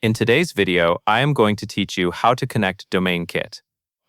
In today's video, I am going to teach you how to connect DomainKit.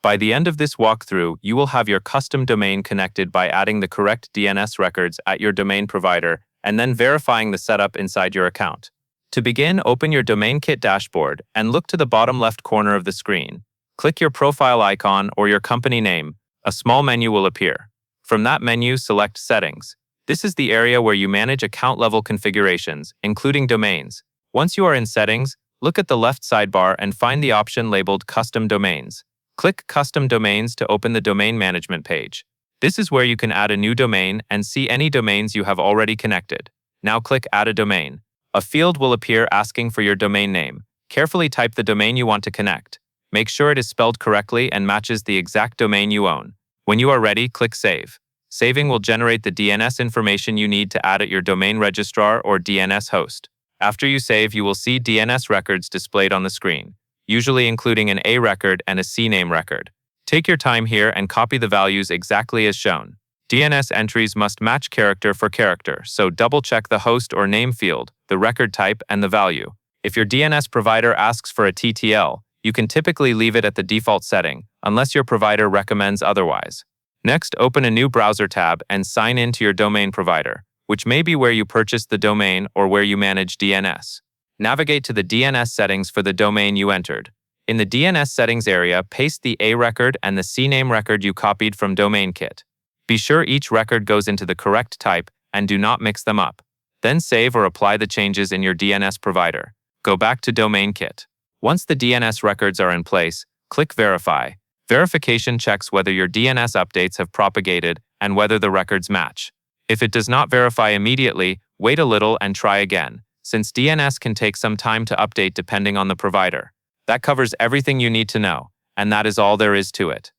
By the end of this walkthrough, you will have your custom domain connected by adding the correct DNS records at your domain provider and then verifying the setup inside your account. To begin, open your DomainKit dashboard and look to the bottom left corner of the screen. Click your profile icon or your company name. A small menu will appear. From that menu, select Settings. This is the area where you manage account-level configurations, including domains. Once you are in Settings, look at the left sidebar and find the option labeled Custom Domains. Click Custom Domains to open the Domain Management page. This is where you can add a new domain and see any domains you have already connected. Now click Add a Domain. A field will appear asking for your domain name. Carefully type the domain you want to connect. Make sure it is spelled correctly and matches the exact domain you own. When you are ready, click Save. Saving will generate the DNS information you need to add at your domain registrar or DNS host. After you save, you will see DNS records displayed on the screen, usually including an A record and a CNAME record. Take your time here and copy the values exactly as shown. DNS entries must match character for character, so double-check the host or name field, the record type, and the value. If your DNS provider asks for a TTL, you can typically leave it at the default setting, unless your provider recommends otherwise. Next, open a new browser tab and sign in to your domain provider, which may be where you purchased the domain or where you manage DNS. Navigate to the DNS settings for the domain you entered. In the DNS settings area, paste the A record and the CNAME record you copied from DomainKit. Be sure each record goes into the correct type and do not mix them up. Then save or apply the changes in your DNS provider. Go back to DomainKit. Once the DNS records are in place, click Verify. Verification checks whether your DNS updates have propagated and whether the records match. If it does not verify immediately, wait a little and try again, since DNS can take some time to update depending on the provider. That covers everything you need to know, and that is all there is to it.